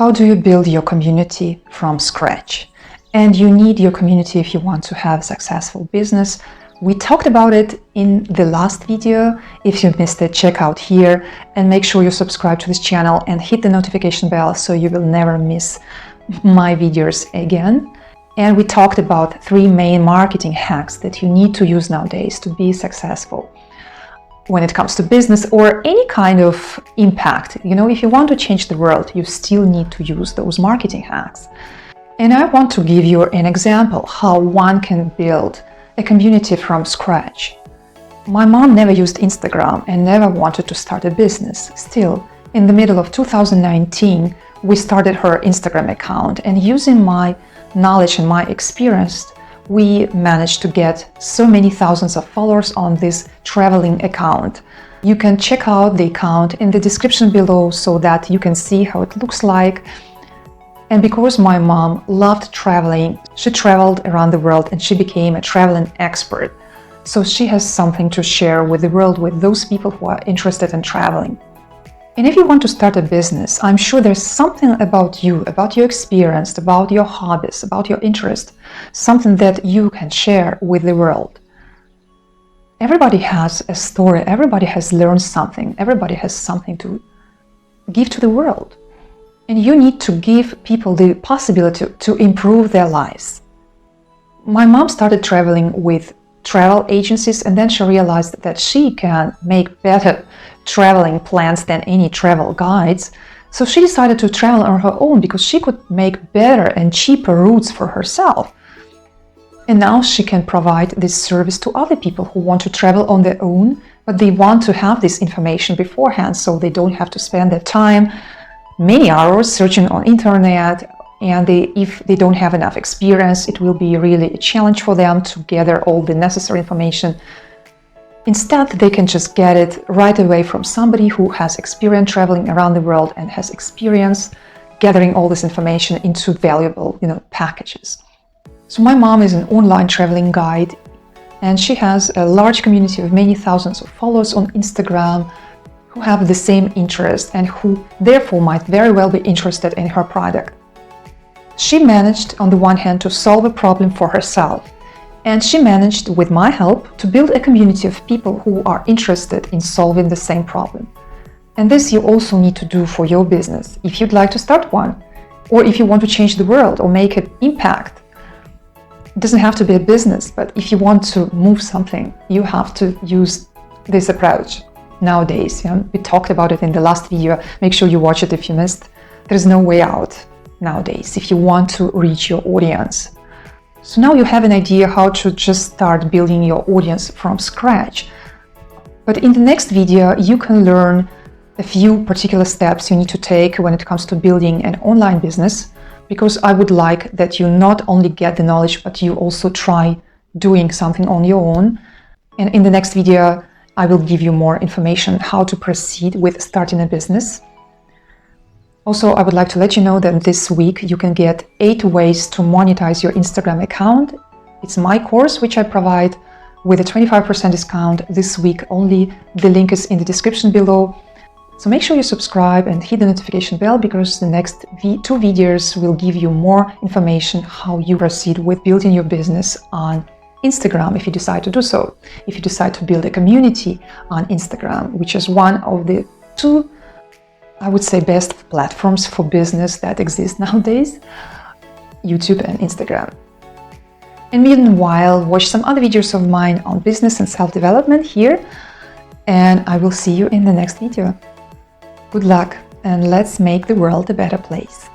How do you build your community from scratch? And you need your community if you want to have a successful business. We talked about it in the last video. If you missed it, check out here and make sure you subscribe to this channel and hit the notification bell so you will never miss my videos again. And we talked about 3 main marketing hacks that you need to use nowadays to be successful when it comes to business or any kind of impact. If you want to change the world, you still need to use those marketing hacks. And I want to give you an example how one can build a community from scratch. My mom never used Instagram and never wanted to start a business. Still, in the middle of 2019, we started her Instagram account, and using my knowledge and my experience, we managed to get so many thousands of followers on this traveling account. You can check out the account in the description below so that you can see how it looks like. And because my mom loved traveling, she traveled around the world and she became a traveling expert. So she has something to share with the world, with those people who are interested in traveling. And if you want to start a business, I'm sure there's something about you, about your experience, about your hobbies, about your interest, something that you can share with the world. Everybody has a story, everybody has learned something, everybody has something to give to the world. And you need to give people the possibility to improve their lives. My mom started traveling with travel agencies, and then she realized that she can make better traveling plans than any travel guides. So she decided to travel on her own because she could make better and cheaper routes for herself. And now she can provide this service to other people who want to travel on their own, but they want to have this information beforehand so they don't have to spend their time, many hours searching on internet. And if they don't have enough experience, it will be really a challenge for them to gather all the necessary information. Instead, they can just get it right away from somebody who has experience traveling around the world and has experience gathering all this information into valuable, packages. So my mom is an online traveling guide, and she has a large community of many thousands of followers on Instagram who have the same interest and who therefore might very well be interested in her product. She managed, on the one hand, to solve a problem for herself, and she managed, with my help, to build a community of people who are interested in solving the same problem. And this you also need to do for your business, if you'd like to start one, or if you want to change the world or make an impact. It doesn't have to be a business, but if you want to move something, you have to use this approach nowadays. We talked about it in the last video. Make sure you watch it if you missed. There's no way out nowadays if you want to reach your audience. So now you have an idea how to just start building your audience from scratch. But in the next video, you can learn a few particular steps you need to take when it comes to building an online business, because I would like that you not only get the knowledge, but you also try doing something on your own. And in the next video, I will give you more information how to proceed with starting a business. Also, I would like to let you know that this week you can get 8 ways to monetize your Instagram account. It's my course, which I provide with a 25% discount this week only. The link is in the description below. So make sure you subscribe and hit the notification bell, because the next 2 videos will give you more information how you proceed with building your business on Instagram, if you decide to do so. If you decide to build a community on Instagram, which is one of the 2, I would say, best platforms for business that exist nowadays, YouTube and Instagram. And meanwhile, watch some other videos of mine on business and self-development here, and I will see you in the next video. Good luck, and let's make the world a better place.